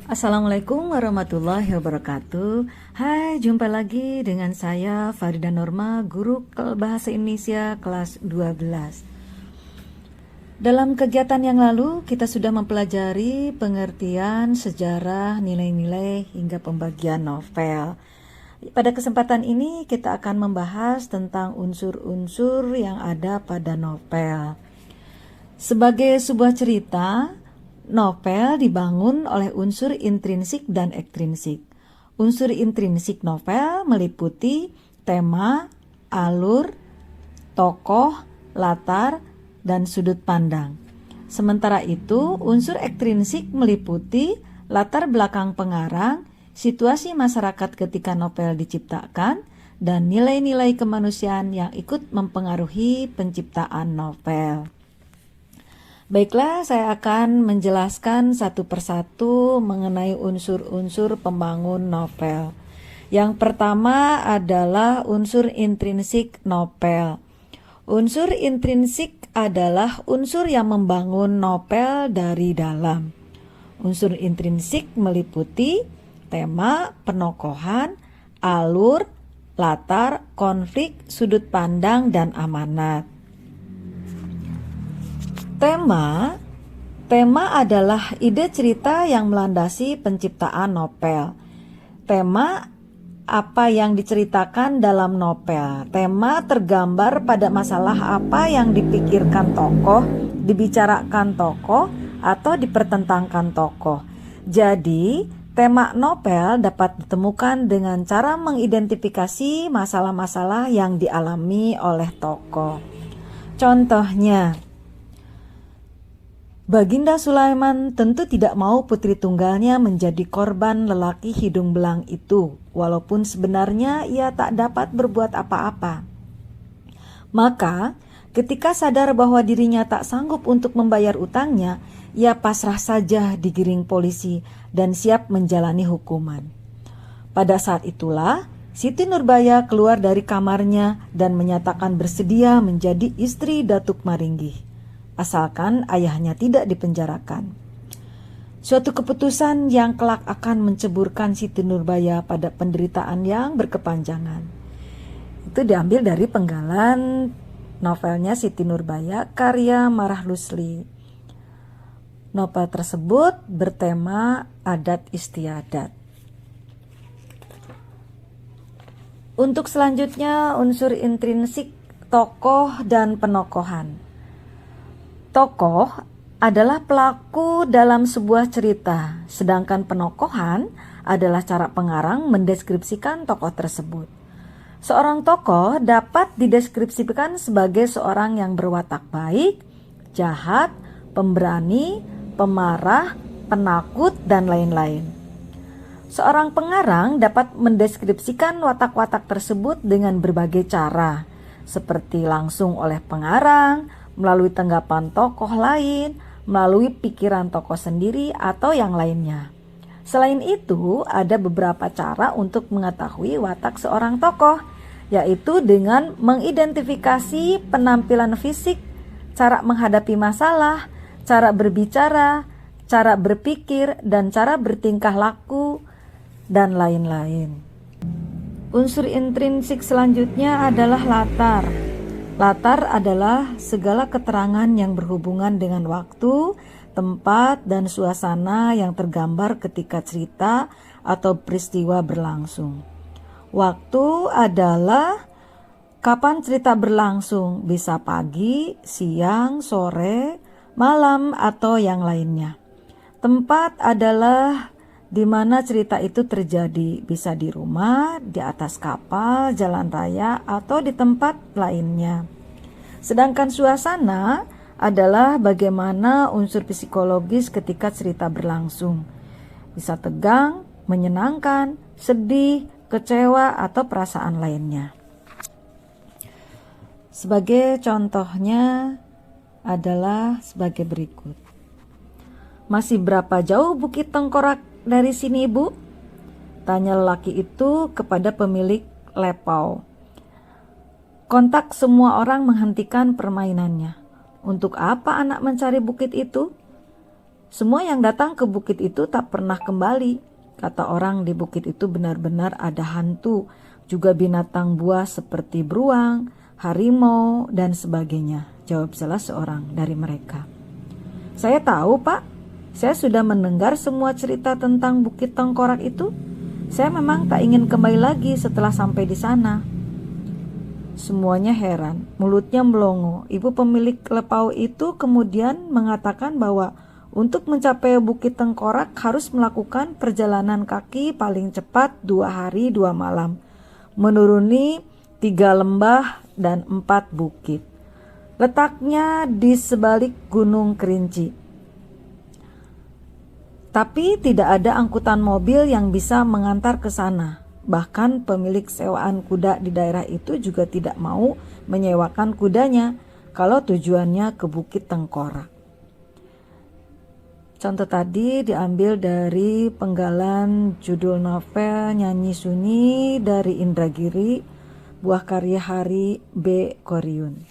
Assalamualaikum warahmatullahi wabarakatuh. Hai, jumpa lagi dengan saya Farida Norma, guru bahasa Indonesia kelas 12. Dalam kegiatan yang lalu kita sudah mempelajari pengertian, sejarah, nilai-nilai hingga pembagian novel. Pada kesempatan ini kita akan membahas tentang unsur-unsur yang ada pada novel. Sebagai sebuah cerita, novel dibangun oleh unsur intrinsik dan ekstrinsik. Unsur intrinsik novel meliputi tema, alur, tokoh, latar, dan sudut pandang. Sementara itu, unsur ekstrinsik meliputi latar belakang pengarang, situasi masyarakat ketika novel diciptakan, dan nilai-nilai kemanusiaan yang ikut mempengaruhi penciptaan novel. Baiklah, saya akan menjelaskan satu persatu mengenai unsur-unsur pembangun novel. Yang pertama adalah unsur intrinsik novel. Unsur intrinsik adalah unsur yang membangun novel dari dalam. Unsur intrinsik meliputi tema, penokohan, alur, latar, konflik, sudut pandang, dan amanat. Tema adalah ide cerita yang melandasi penciptaan novel. Tema apa yang diceritakan dalam novel. Tema tergambar pada masalah apa yang dipikirkan tokoh, dibicarakan tokoh, atau dipertentangkan tokoh. Jadi, tema novel dapat ditemukan dengan cara mengidentifikasi masalah-masalah yang dialami oleh tokoh. Contohnya, Baginda Sulaiman tentu tidak mau putri tunggalnya menjadi korban lelaki hidung belang itu, walaupun sebenarnya ia tak dapat berbuat apa-apa. Maka, ketika sadar bahwa dirinya tak sanggup untuk membayar utangnya, ia pasrah saja digiring polisi dan siap menjalani hukuman. Pada saat itulah, Siti Nurbaya keluar dari kamarnya dan menyatakan bersedia menjadi istri Datuk Maringgih, asalkan ayahnya tidak dipenjarakan. Suatu keputusan yang kelak akan menceburkan Siti Nurbaya pada penderitaan yang berkepanjangan. Itu diambil dari penggalan novelnya Siti Nurbaya karya Marah Rusli. Novel tersebut bertema adat istiadat. Untuk selanjutnya, unsur intrinsik tokoh dan penokohan. Tokoh adalah pelaku dalam sebuah cerita, sedangkan penokohan adalah cara pengarang mendeskripsikan tokoh tersebut. Seorang tokoh dapat dideskripsikan sebagai seorang yang berwatak baik, jahat, pemberani, pemarah, penakut, dan lain-lain. Seorang pengarang dapat mendeskripsikan watak-watak tersebut dengan berbagai cara, seperti langsung oleh pengarang, melalui tanggapan tokoh lain, melalui pikiran tokoh sendiri, atau yang lainnya. Selain itu, ada beberapa cara untuk mengetahui watak seorang tokoh, yaitu dengan mengidentifikasi penampilan fisik, cara menghadapi masalah, cara berbicara, cara berpikir, dan cara bertingkah laku, dan lain-lain. Unsur intrinsik selanjutnya adalah latar. Latar adalah segala keterangan yang berhubungan dengan waktu, tempat, dan suasana yang tergambar ketika cerita atau peristiwa berlangsung. Waktu adalah kapan cerita berlangsung, bisa pagi, siang, sore, malam, atau yang lainnya. Tempat adalah di mana cerita itu terjadi, bisa di rumah, di atas kapal, jalan raya, atau di tempat lainnya. Sedangkan suasana adalah bagaimana unsur psikologis ketika cerita berlangsung. Bisa tegang, menyenangkan, sedih, kecewa, atau perasaan lainnya. Sebagai contohnya adalah sebagai berikut. Masih berapa jauh Bukit Tengkorak dari sini, Bu? Tanya lelaki itu kepada pemilik lepau. Kontak semua orang menghentikan permainannya. Untuk apa anak mencari bukit itu? Semua yang datang ke bukit itu tak pernah kembali. Kata orang di bukit itu benar-benar ada hantu, juga binatang buas seperti beruang, harimau, dan sebagainya, jawab salah seorang dari mereka. Saya tahu, Pak. Saya sudah mendengar semua cerita tentang Bukit Tengkorak itu. Saya memang tak ingin kembali lagi setelah sampai di sana. Semuanya heran, mulutnya melongo. Ibu pemilik lepau itu kemudian mengatakan bahwa untuk mencapai Bukit Tengkorak harus melakukan perjalanan kaki paling cepat 2 hari 2 malam, menuruni 3 lembah dan 4 bukit. Letaknya di sebalik Gunung Kerinci. Tapi tidak ada angkutan mobil yang bisa mengantar ke sana. Bahkan pemilik sewaan kuda di daerah itu juga tidak mau menyewakan kudanya kalau tujuannya ke Bukit Tengkorak. Contoh tadi diambil dari penggalan judul novel Nyanyi Sunyi dari Indragiri, buah karya Hari B. Koryun.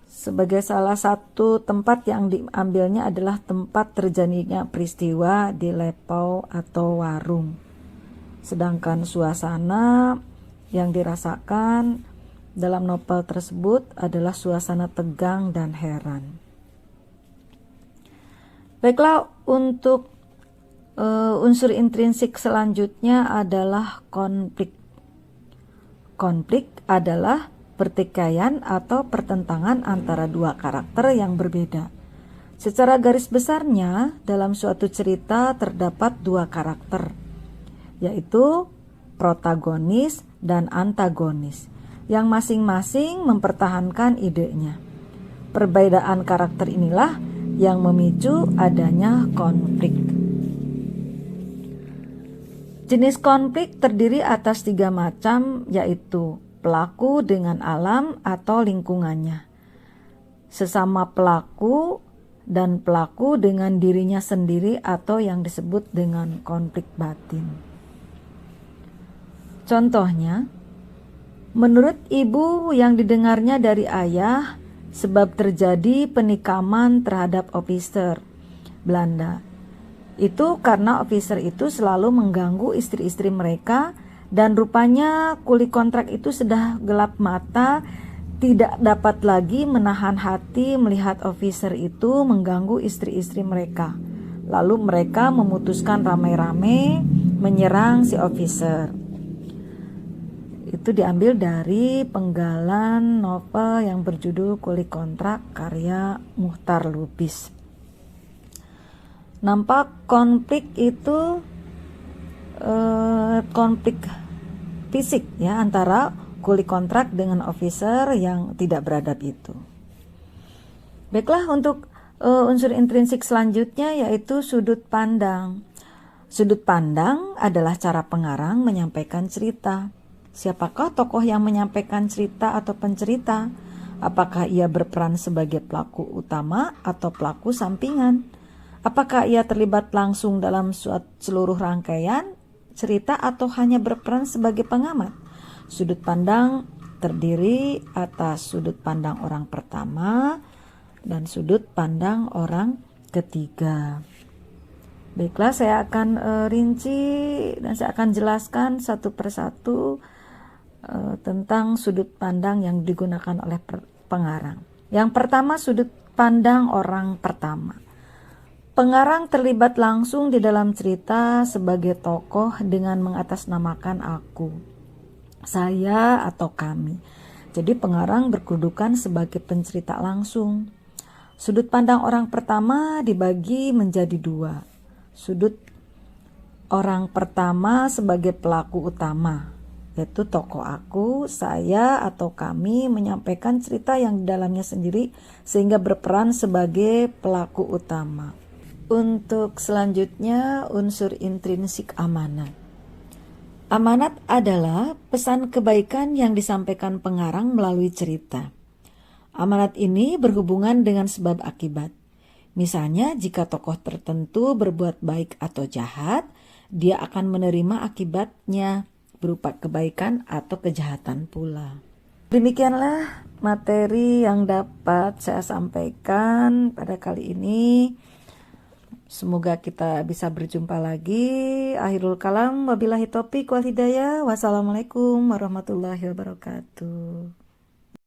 Sebagai salah satu tempat yang diambilnya adalah tempat terjadinya peristiwa di lepau atau warung. Sedangkan suasana yang dirasakan dalam novel tersebut adalah suasana tegang dan heran. Baiklah, untuk unsur intrinsik selanjutnya adalah konflik. Konflik adalah pertikaian atau pertentangan antara dua karakter yang berbeda. Secara garis besarnya, dalam suatu cerita terdapat dua karakter, yaitu protagonis dan antagonis, yang masing-masing mempertahankan idenya. Perbedaan karakter inilah yang memicu adanya konflik. Jenis konflik terdiri atas 3 macam, yaitu pelaku dengan alam atau lingkungannya, sesama pelaku, dan pelaku dengan dirinya sendiri atau yang disebut dengan konflik batin. Contohnya, menurut ibu yang didengarnya dari ayah, sebab terjadi penikaman terhadap officer Belanda itu karena officer itu selalu mengganggu istri-istri mereka. Dan rupanya kuli kontrak itu sudah gelap mata, tidak dapat lagi menahan hati melihat officer itu mengganggu istri-istri mereka. Lalu mereka memutuskan ramai-ramai menyerang si officer. Itu diambil dari penggalan novel yang berjudul Kuli Kontrak karya Muchtar Lubis. Nampak konflik itu konflik fisik ya antara kuli kontrak dengan officer yang tidak beradab itu. Baiklah, untuk unsur intrinsik selanjutnya yaitu sudut pandang. Sudut pandang adalah cara pengarang menyampaikan cerita. Siapakah tokoh yang menyampaikan cerita atau pencerita? Apakah ia berperan sebagai pelaku utama atau pelaku sampingan? Apakah ia terlibat langsung dalam seluruh rangkaian cerita atau hanya berperan sebagai pengamat? Sudut pandang terdiri atas sudut pandang orang pertama dan sudut pandang orang ketiga. Baiklah, saya akan rinci dan saya akan jelaskan satu persatu tentang sudut pandang yang digunakan oleh pengarang. Yang pertama, sudut pandang orang pertama. Pengarang terlibat langsung di dalam cerita sebagai tokoh dengan mengatasnamakan aku, saya, atau kami. Jadi pengarang berkedudukan sebagai pencerita langsung. Sudut pandang orang pertama dibagi menjadi 2. Sudut orang pertama sebagai pelaku utama, yaitu tokoh aku, saya, atau kami menyampaikan cerita yang di dalamnya sendiri sehingga berperan sebagai pelaku utama. Untuk selanjutnya, unsur intrinsik amanat. Amanat adalah pesan kebaikan yang disampaikan pengarang melalui cerita. Amanat ini berhubungan dengan sebab akibat. Misalnya, jika tokoh tertentu berbuat baik atau jahat, dia akan menerima akibatnya berupa kebaikan atau kejahatan pula. Demikianlah materi yang dapat saya sampaikan pada kali ini. Semoga kita bisa berjumpa lagi. Akhirul kalam, wabillahi taufiq wal hidayah. Wassalamualaikum warahmatullahi wabarakatuh.